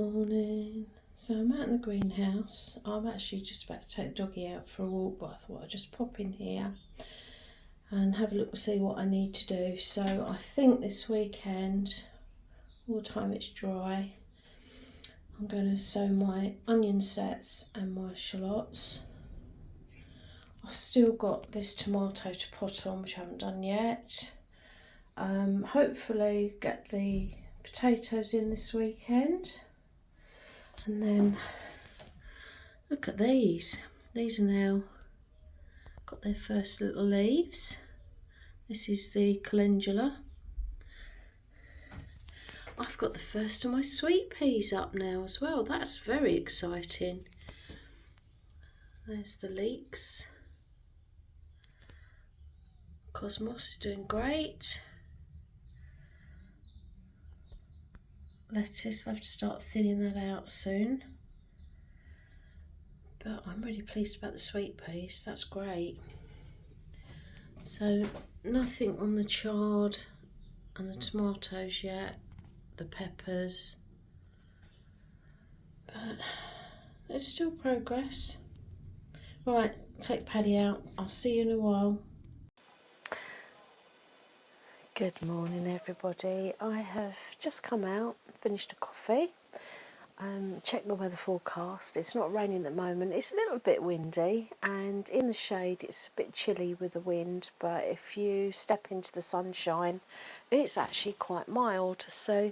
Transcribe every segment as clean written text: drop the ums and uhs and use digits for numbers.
Morning. So I'm out in the greenhouse. I'm actually just about to take the doggy out for a walk, but I thought I'd just pop in here and have a look and see what I need to do. So I think this weekend, all the time it's dry, I'm going to sow my onion sets and my shallots. I've still got this tomato to pot on, which I haven't done yet. Hopefully get the potatoes in this weekend. And then look at these. These are now got their first little leaves. This is the calendula. I've got the first of my sweet peas up now as well. That's very exciting. There's the leeks. Cosmos is doing great. Lettuce, I'll have to start thinning that out soon. But I'm really pleased about the sweet peas, that's great. So nothing on the chard and the tomatoes yet, the peppers. But there's still progress. Right, take Paddy out. I'll see you in a while. Good morning everybody. I have just come out, finished a coffee, checked the weather forecast. It's not raining at the moment, it's a little bit windy, and in the shade it's a bit chilly with the wind, but if you step into the sunshine it's actually quite mild. So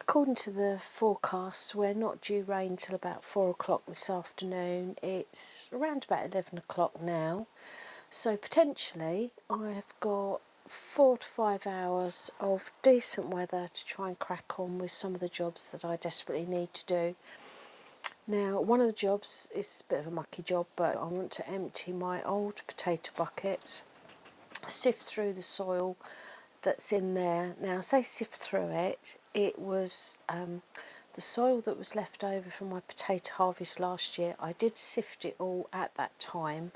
according to the forecast we're not due rain till about 4 o'clock this afternoon. It's around about 11 o'clock now, so potentially I've got 4 to 5 hours of decent weather to try and crack on with some of the jobs that I desperately need to do. Now, one of the jobs is a bit of a mucky job, but I want to empty my old potato bucket, sift through the soil that's in there. Now, I say sift through it, it was the soil that was left over from my potato harvest last year. I did sift it all at that time,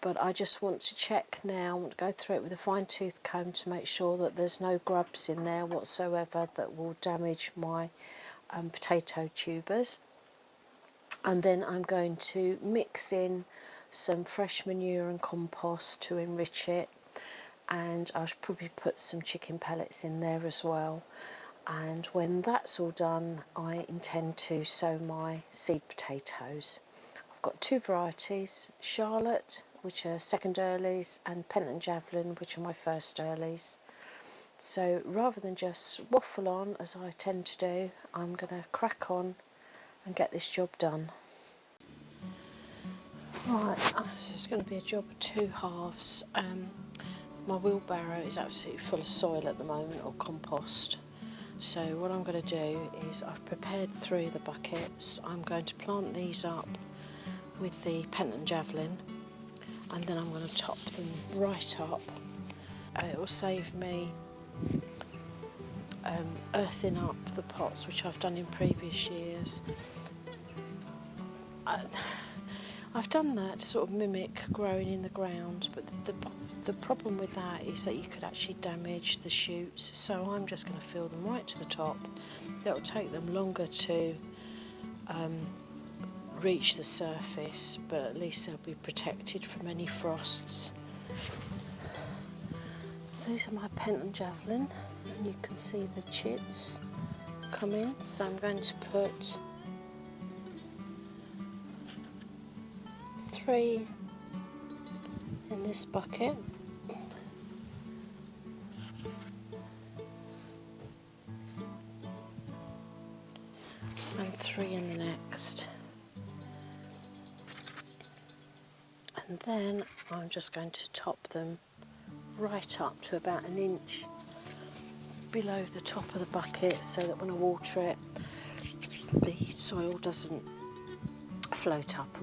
but I just want to check now. I want to go through it with a fine tooth comb to make sure that there's no grubs in there whatsoever that will damage my potato tubers. And then I'm going to mix in some fresh manure and compost to enrich it, and I'll probably put some chicken pellets in there as well. And when that's all done, I intend to sow my seed potatoes. I've got two varieties, Charlotte, which are second earlies, and Pentland Javelin, which are my first earlies. So rather than just waffle on as I tend to do, I'm going to crack on and get this job done. Right, it's going to be a job of two halves. My wheelbarrow is absolutely full of soil at the moment, or compost. So what I'm going to do is I've prepared 3 of the buckets. I'm going to plant these up with the Pentland Javelin, and then I'm going to top them right up. It will save me earthing up the pots, which I've done in previous years. I've done that to sort of mimic growing in the ground, but the problem with that is that you could actually damage the shoots, so I'm just going to fill them right to the top. It'll take them longer to reach the surface, but at least they'll be protected from any frosts. So these are my Pentland Javelin, and you can see the chits come in. So I'm going to put 3 in this bucket, and 3 in the next. And then I'm just going to top them right up to about 1 inch below the top of the bucket, so that when I water it the soil doesn't float up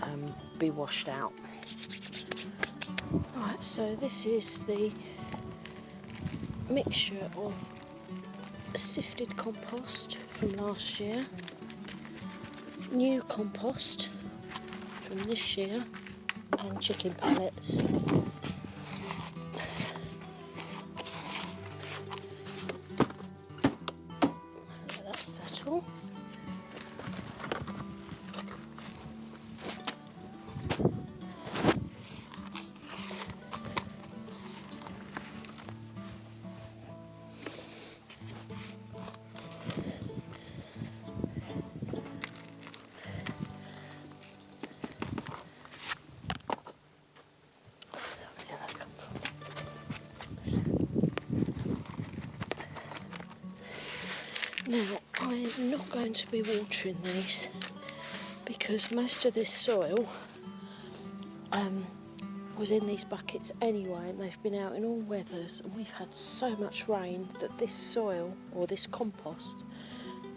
and be washed out. Right, so this is the mixture of sifted compost from last year, new compost from this year, and chicken pellets. Let that settle. going to be watering these because most of this soil was in these buckets anyway, and they've been out in all weathers, and we've had so much rain that this soil, or this compost,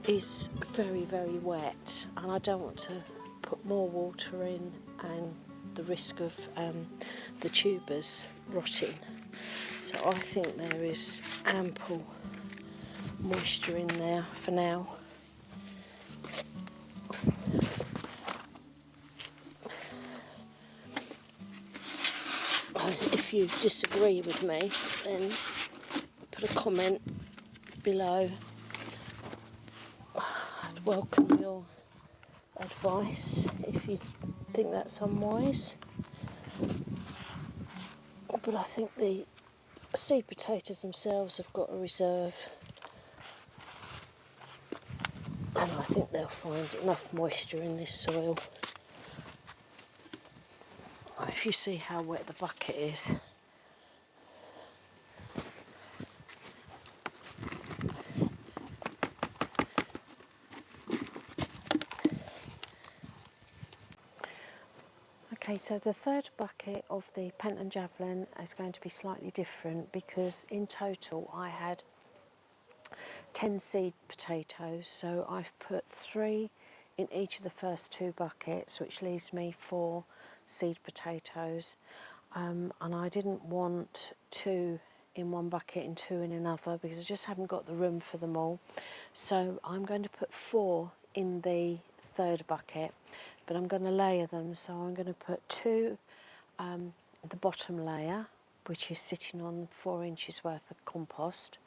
is very, very wet, and I don't want to put more water in and the risk of the tubers rotting. So I think there is ample moisture in there for now. If you disagree with me, then put a comment below. I'd welcome your advice if you think that's unwise. But I think the seed potatoes themselves have got a reserve, and I think they'll find enough moisture in this soil. If you see how wet the bucket is. Okay, so the third bucket of the Pentland Javelin is going to be slightly different because in total I had 10 seed potatoes, so I've put 3 in each of the first 2 buckets, which leaves me 4 seed potatoes, and I didn't want 2 in one bucket and 2 in another because I just haven't got the room for them all. So I'm going to put 4 in the third bucket, but I'm going to layer them. So I'm going to put 2 the bottom layer, which is sitting on 4 inches worth of compost,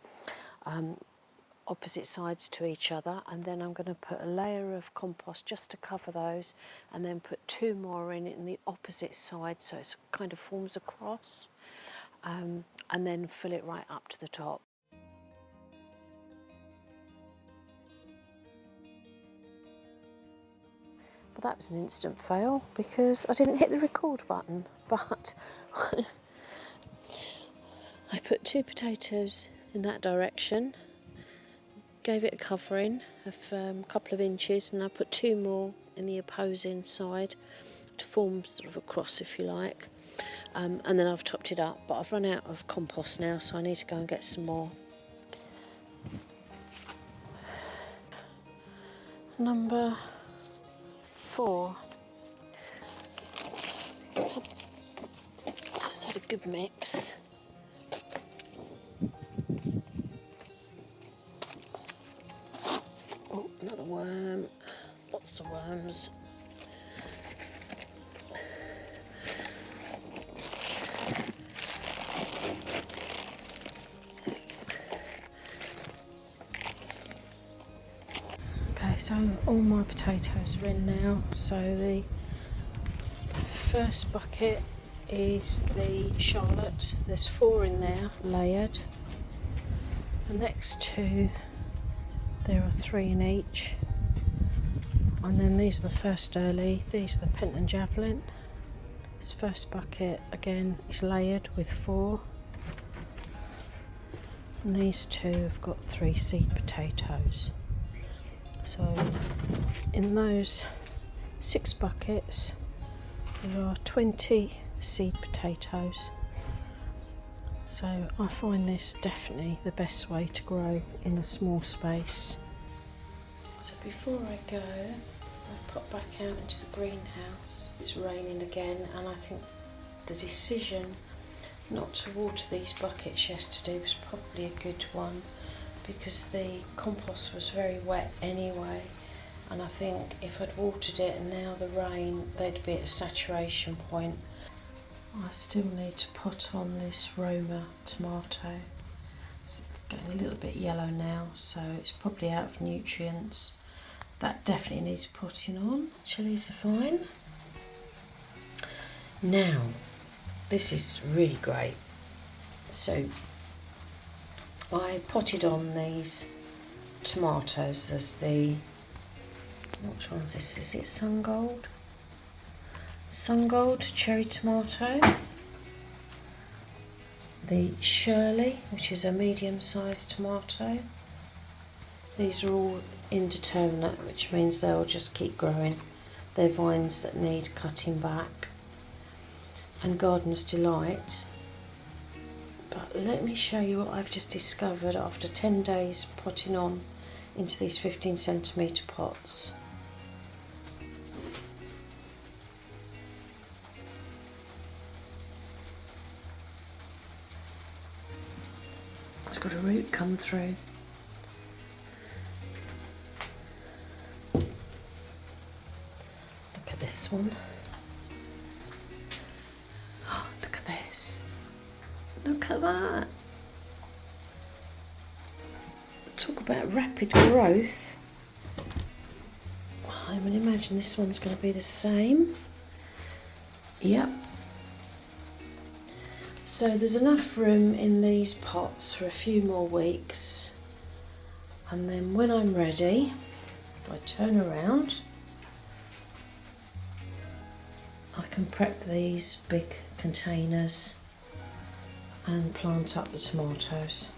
opposite sides to each other, and then I'm going to put a layer of compost just to cover those, and then put 2 more in the opposite side, so it kind of forms a cross, and then fill it right up to the top. Well, that was an instant fail because I didn't hit the record button, but I put 2 potatoes in that direction, gave it a covering of a couple of inches, and I put 2 more in the opposing side to form sort of a cross, if you like, and then I've topped it up, but I've run out of compost now, so I need to go and get some more. Number 4. Just had a good mix. Oh, another worm. Lots of worms. Okay, so all my potatoes are in now. So the first bucket is the Charlotte. There's 4 in there, layered. The next 2, there are 3 in each. And then these are the first early. These are the Pentland Javelin. This first bucket, again, is layered with 4. And these 2 have got 3 seed potatoes. So in those 6 buckets, there are 20 seed potatoes. So I find this definitely the best way to grow in a small space. So before I go, I'll pop back out into the greenhouse. It's raining again, and I think the decision not to water these buckets yesterday was probably a good one, because the compost was very wet anyway, and I think if I'd watered it and now the rain, they'd be at a saturation point. I still need to put on this Roma tomato. It's getting a little bit yellow now, so it's probably out of nutrients. That definitely needs putting on. Chilies are fine. Now, this is really great. So I potted on these tomatoes as the, which one's this? Is it Sun Gold? Sun Gold cherry tomato. The Shirley, which is a medium-sized tomato. These are all indeterminate, which means they'll just keep growing. They're vines that need cutting back. And Gardener's Delight. But let me show you what I've just discovered after 10 days potting on into these 15cm pots. It's got a root come through. Look at this one. Oh, look at this. Look at that. Talk about rapid growth. I would imagine this one's going to be the same. Yep. So there's enough room in these pots for a few more weeks, and then when I'm ready, I turn around, I can prep these big containers and plant up the tomatoes.